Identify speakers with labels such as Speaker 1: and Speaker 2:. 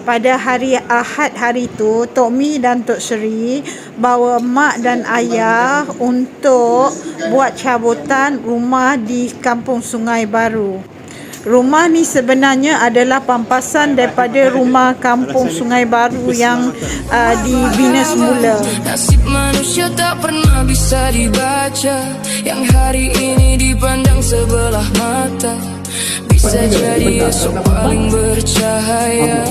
Speaker 1: Pada hari Ahad hari tu, Tok Mi dan Tok Seri bawa mak dan ayah untuk buat cabutan rumah di Kampung Sungai Baru. Rumah ni sebenarnya adalah pampasan daripada rumah Kampung Sungai Baru yang dibina semula.
Speaker 2: Nasib manusia tak pernah bisa dibaca, yang hari ini dipandang sebelah mata bisa jadi esok paling bercahaya.